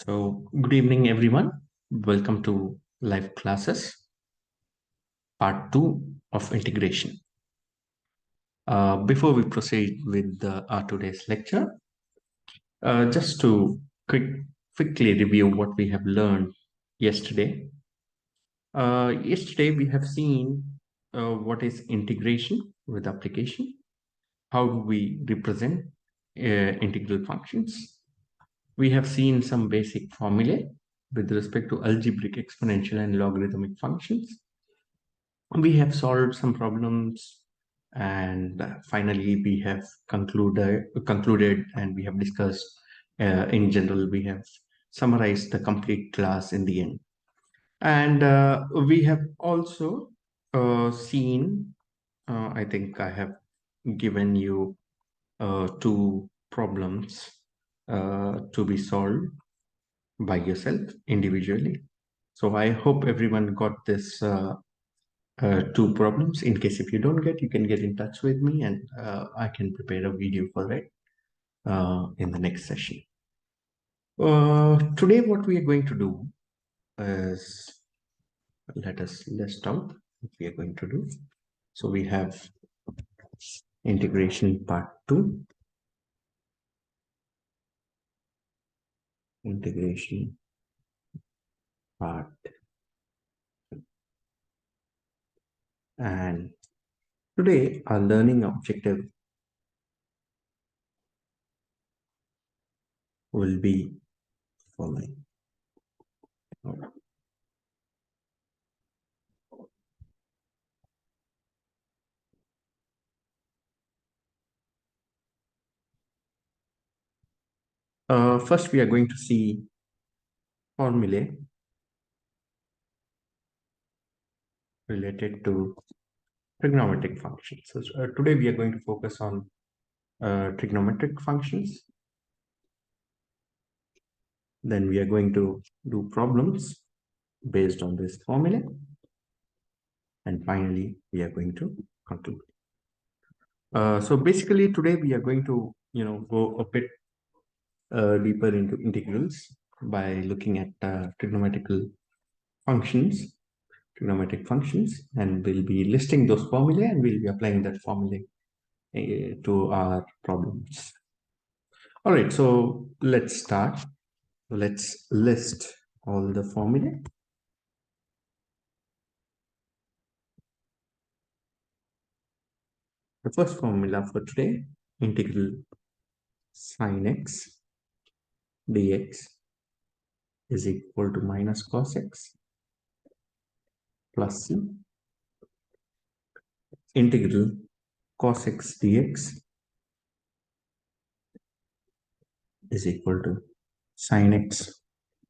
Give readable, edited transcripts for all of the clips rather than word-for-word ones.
Good evening, everyone. Welcome to live classes, part two of integration. Before we proceed with our today's lecture, just to quickly review what we have learned yesterday. Yesterday, we have seen what is integration with application, how do we represent integral functions. We have seen some basic formulae with respect to algebraic, exponential, and logarithmic functions. We have solved some problems, and finally we have concluded and we have discussed in general. We have summarized the complete class in the end, and we have also seen, I think I have given you two problems to be solved by yourself individually. So I hope everyone got this two problems. In case if you don't get, you can get in touch with me, and I can prepare a video for it in the next session. Today what we are going to do is, let us list out what we are going to do. So we have integration part 2, integration part, and today our learning objective will be following. First, we are going to see formulae related to trigonometric functions. So today we are going to focus on trigonometric functions. Then we are going to do problems based on this formula. And finally, we are going to conclude. So basically today we are going to, go a bit deeper into integrals by looking at trigonometric functions, and we'll be listing those formulae and we'll be applying that formula to our problems. All right, so let's start. Let's list all the formulae. The first formula for today, integral sine x dx is equal to minus cos x plus c. Integral cos x dx is equal to sine x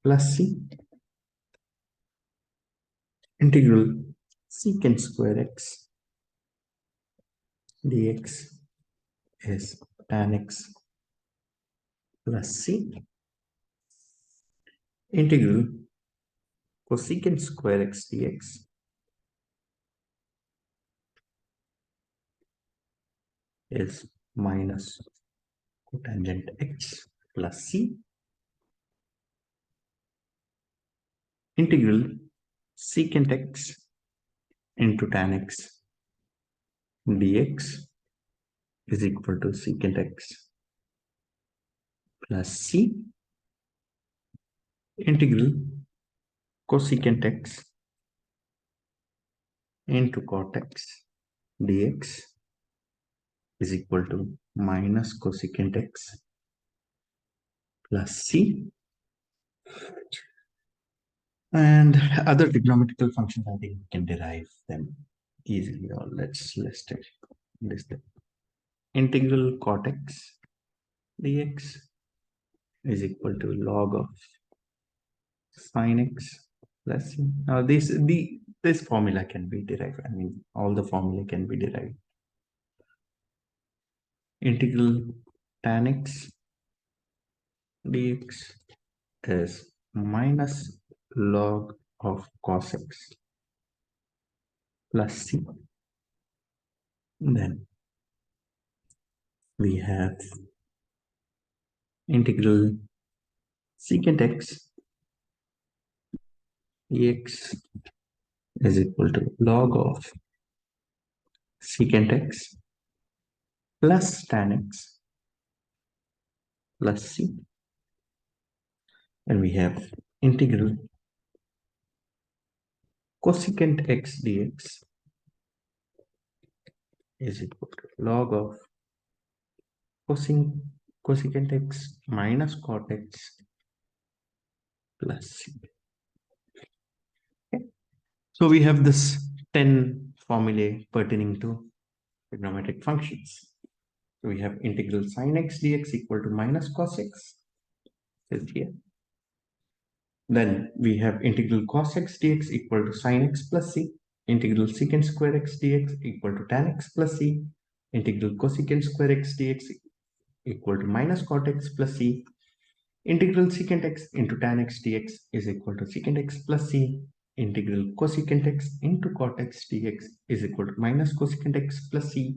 plus c. Integral secant square x dx is tan x plus c. Integral cosecant square x dx is minus cotangent x plus c. Integral secant x into tan x dx is equal to secant x plus c. Integral cosecant x into cot x dx is equal to minus cosecant x plus c. And other trigonometrical functions, I think we can derive them easily. Or let's list them. Integral cot x dx is equal to log of sine x plus c. Now this formula can be derived. I mean, all the formula can be derived. Integral tan x dx is minus log of cos x plus c. Then we have integral secant x dx is equal to log of secant x plus tan x plus c. And we have integral cosecant x dx is equal to log of cosecant x minus cot x plus c. Okay. So we have this 10 formulae pertaining to trigonometric functions. So we have integral sin x dx equal to minus cos x is here. Then we have integral cos x dx equal to sin x plus c. Integral secant square x dx equal to tan x plus c. Integral cosecant square x dx equal to minus cot x plus c. Integral secant x into tan x dx is equal to secant x plus c. Integral cosecant x into cot x dx is equal to minus cosecant x plus c.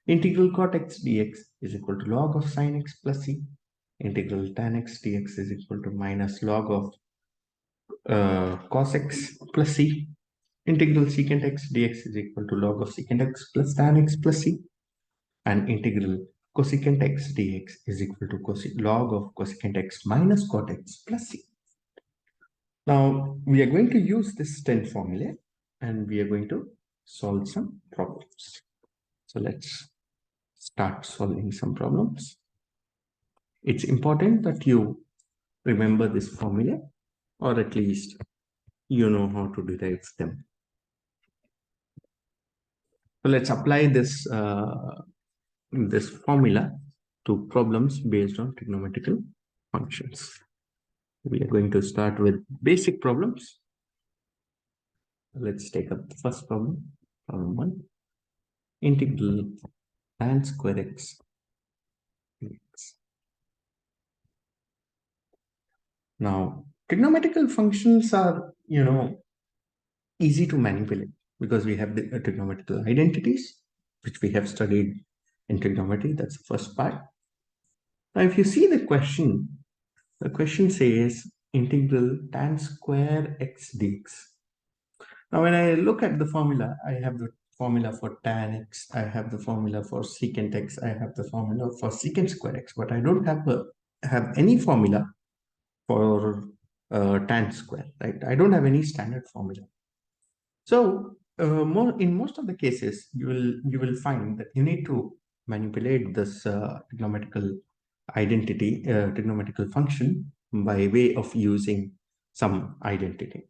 Integral cot x dx is equal to log of sin x plus c. Integral tan x dx is equal to minus log of cos x plus c. Integral secant x dx is equal to log of secant x plus tan x plus c. And integral cosecant x dx is equal to log of cosecant x minus cot x plus c. Now, we are going to use this 10 formula and we are going to solve some problems. So let's start solving some problems. It's important that you remember this formula, or at least you know how to derive them. So let's apply this formula to problems based on trigonometrical functions. We are going to start with basic problems. Let's take up the first problem, problem 1. Integral tan square x dx. Now, trigonometrical functions are, easy to manipulate because we have the trigonometrical identities, which we have studied in trigonometry. That's the first part. Now, if you see the question says integral tan square x dx. Now, when I look at the formula, I have the formula for tan x, I have the formula for secant x, I have the formula for secant square x, but I don't have any formula for tan square, right? I don't have any standard formula. So in most of the cases, you will find that you need to manipulate this trigonometrical identity, trigonometrical function by way of using some identity.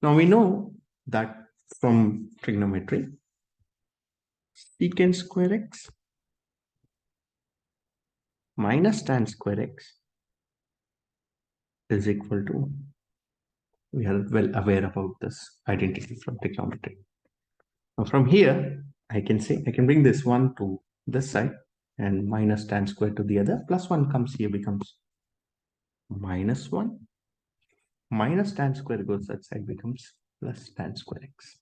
Now we know that from trigonometry, secant square x minus tan square x is equal to, we are well aware about this identity from trigonometry. Now from here, I can bring this 1 to this side and minus tan square to the other. Plus 1 comes here, becomes minus 1. Minus tan square goes that side, becomes plus tan square x.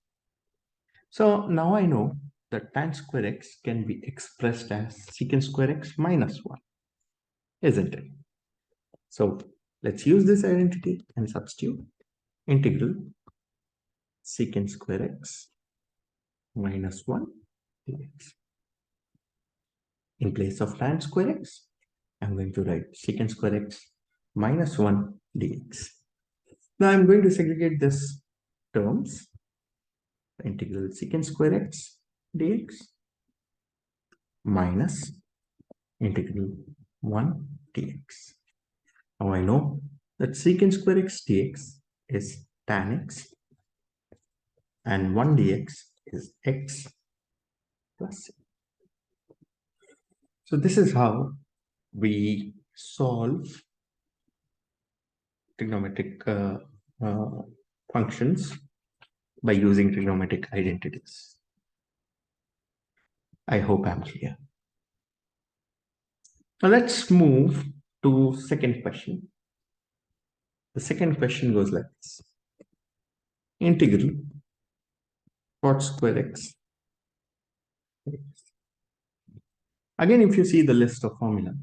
So now I know that tan square x can be expressed as secant square x minus 1, isn't it? So let's use this identity and substitute integral secant square x minus 1 dx. In place of tan square x, I'm going to write secant square x minus 1 dx. Now I'm going to segregate this terms. Integral secant square x dx minus integral 1 dx. Now I know that secant square x dx is tan x and 1 dx is x plus c. So this is how we solve trigonometric functions by using trigonometric identities. I hope I'm clear. Now let's move to second question. The second question goes like this. Integral cot square x. Again, if you see the list of formula,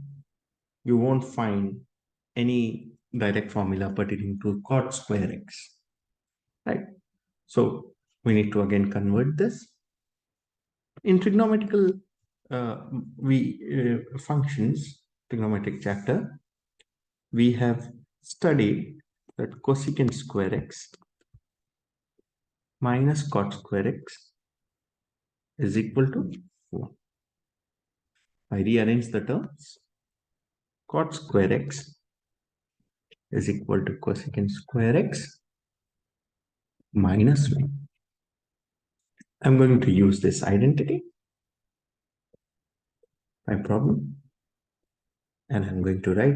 you won't find any direct formula pertaining to cot square x, right? So we need to again convert this. In trigonometrical functions, trigonometric chapter, we have studied that cosecant square x minus cot square x is equal to 1. I rearrange the terms. Cot square x is equal to cosecant square x minus 1. I'm going to use this identity, my problem, and I'm going to write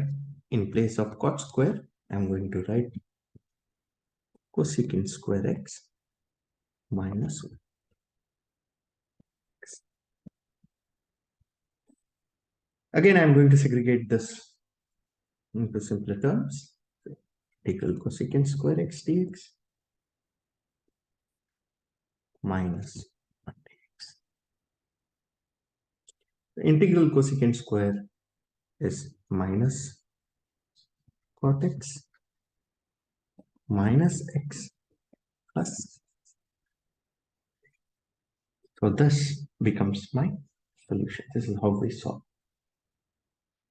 in place of cot square, I'm going to write cosecant square x minus 1. Again, I'm going to segregate this into simpler terms. Integral cosecant square x dx minus 1 dx. The integral cosecant square is minus cot x minus x plus. So this becomes my solution. This is how we solve.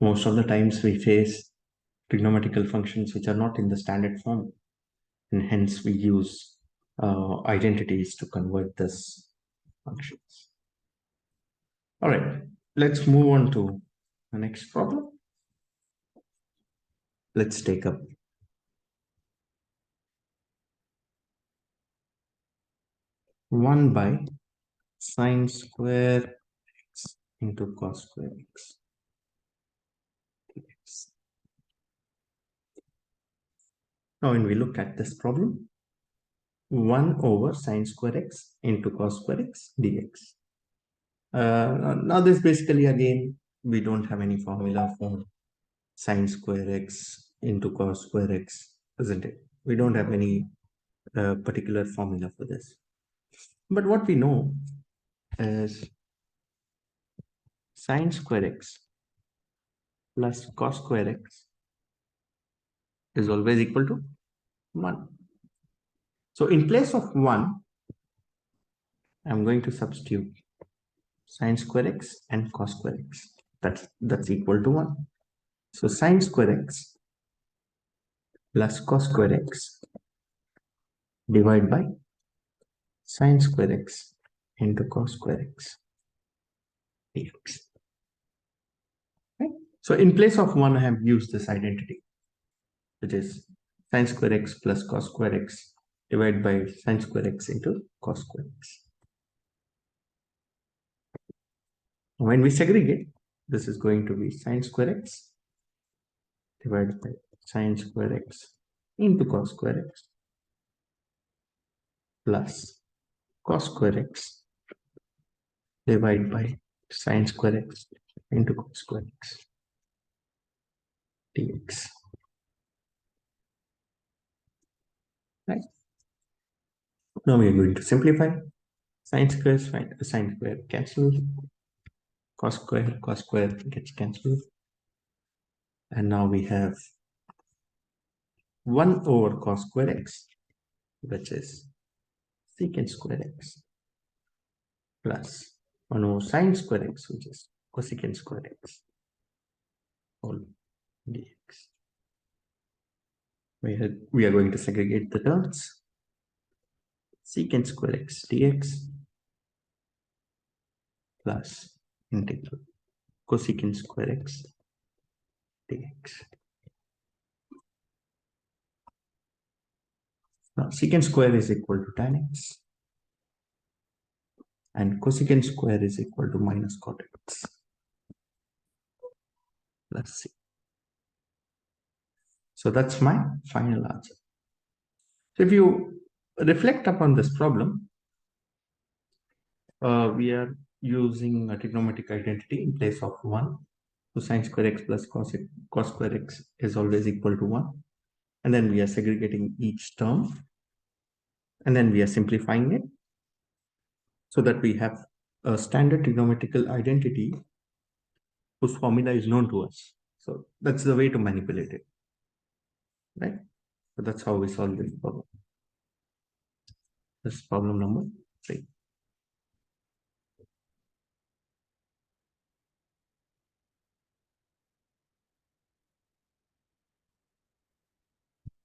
Most of the times we face trigonometrical functions which are not in the standard form, and hence we use identities to convert this functions. All right, let's move on to the next problem. Let's take up 1 by sine square x into cos square x. Now when we look at this problem, 1 over sine square x into cos square x dx. Now this basically, again, we don't have any formula for sine square x into cos square x, isn't it? We don't have any particular formula for this. But what we know is sine square x plus cos square x is always equal to 1. So in place of 1, I'm going to substitute sine square x and cos square x. That's equal to 1. So sine square x plus cos square x divided by sine square x into cos square x dx. Okay? So in place of 1, I have used this identity, which is sine square x plus cos square x divided by sine square x into cos square x. When we segregate, this is going to be sine square x divided by sine square x into cos square x plus cos square x divided by sine square x into cos square x dx. Right? Now we are going to simplify. Sine square cancels. Cos square gets cancelled. And now we have 1 over cos square x, which is secant square x, plus 1 over sine square x, which is cosecant square x, whole dx. We are going to segregate the terms. Secant square x dx plus integral cosecant square x dx. Now secant square is equal to tan x and cosecant square is equal to minus cot x plus c. So that's my final answer. So if you reflect upon this problem, we are using a trigonometric identity in place of 1. So sine square x plus cos square x is always equal to 1. And then we are segregating each term. And then we are simplifying it so that we have a standard trigonometrical identity whose formula is known to us. So that's the way to manipulate it. right? So that's how we solve this problem. This is problem number 3.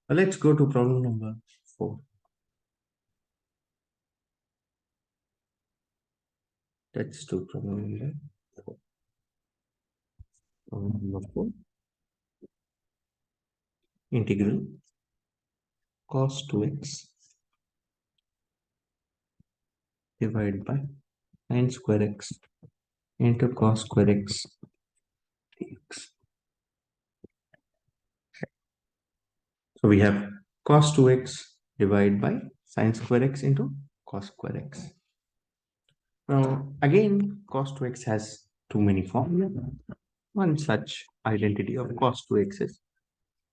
Let's go to problem number 4. Let's do problem number 4. Problem number 4. Integral cos 2x divided by sin square x into cos square x dx. So we have cos 2x divided by sin square x into cos square x. Now again, cos 2x has too many formulas. One such identity of cos 2x is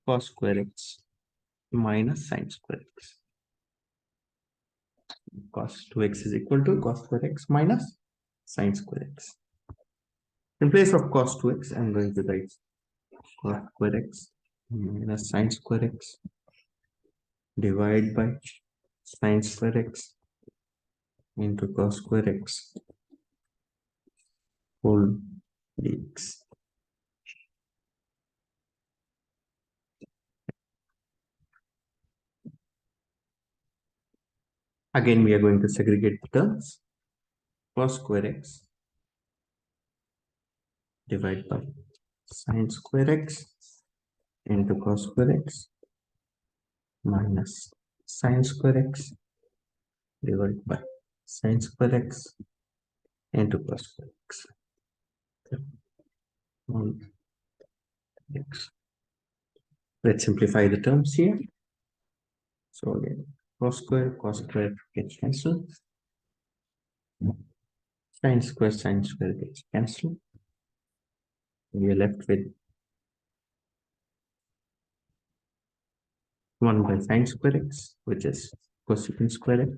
cos square x minus sin square x. Cos 2x is equal to cos square x minus sin square x. In place of cos 2x, I'm going to write cos square x minus sin square x divided by sin square x into cos square x whole dx. Again, we are going to segregate the terms. Cos square x divided by sin square x into cos square x minus sin square x divided by sin square x into cos square x. X. Let's simplify the terms here. So again, cos square gets cancelled. Sin square gets cancelled. We are left with 1 by sin square x, which is cosecant square x.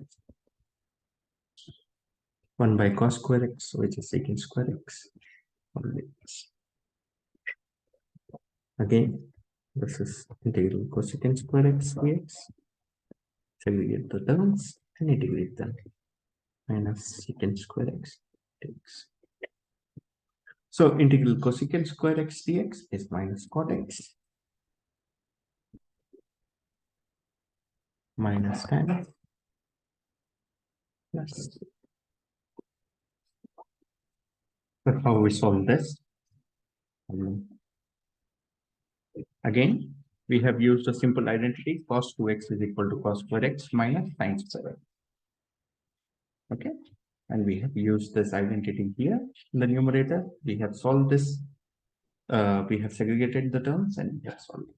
1 by cos square x, which is secant square x. Again, this is integral cosecant square x dx. Segregate the terms and integrate them. Minus secant square x dx. So integral cosecant square x dx is minus cot x minus tan x plus. That's how we solve this. Again, we have used a simple identity. Cos 2x is equal to cos square x minus sin square x. Okay, and we have used this identity here in the numerator. We have solved this. We have segregated the terms and we have solved it.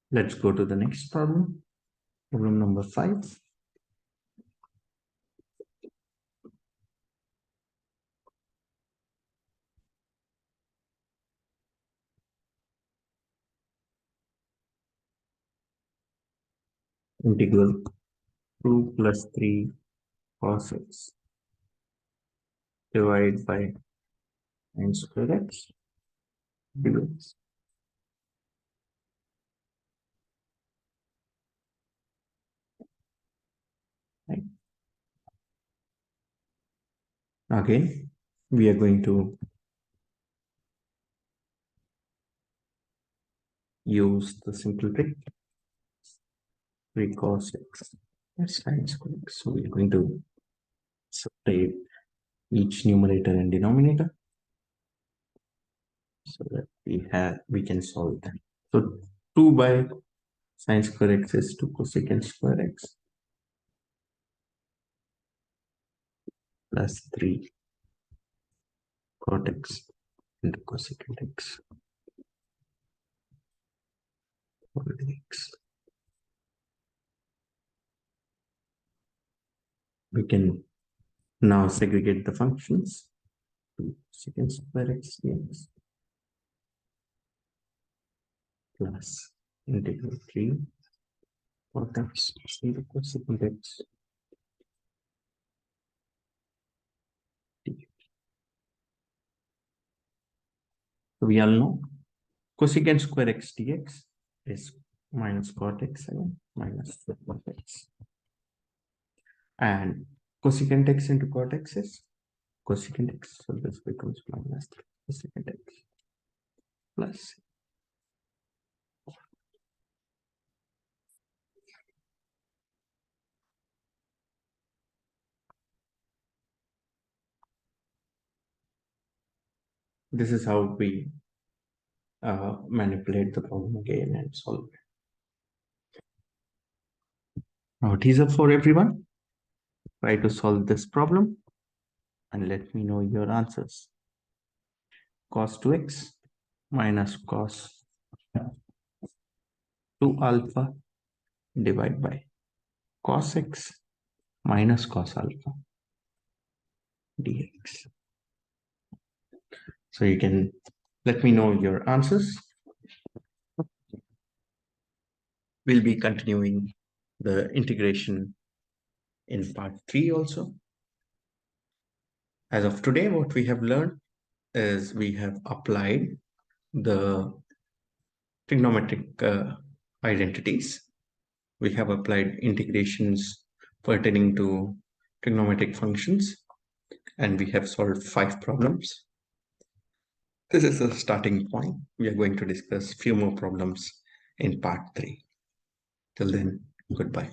Let's go to the next problem. Problem number 5. Integral 2 plus 3 cos x divided by sin square x dx. Right. Again, we are going to use the simple trick 3 cos x plus sin square x. So we are going to separate each numerator and denominator so that we can solve them. So 2 by sin square x is 2 cosecant square x plus 3 cot x into cosecant x whole dx. We can now segregate the functions. 2 cosecant square x dx plus integral 3 cot x into cosecant x We all know cosecant square x dx is minus cot x minus cot x. And cosecant x into cot x is cosecant x. So this becomes minus cosecant x plus. This is how we manipulate the problem again and solve it. Now, teaser for everyone. Try to solve this problem and let me know your answers. Cos 2x minus cos 2 alpha divided by cos x minus cos alpha dx. So you can let me know your answers. We'll be continuing the integration in part 3 also. As of today, what we have learned is we have applied the trigonometric identities. We have applied integrations pertaining to trigonometric functions, and we have solved 5 problems. This is a starting point. We are going to discuss few more problems in part 3. Till then, goodbye.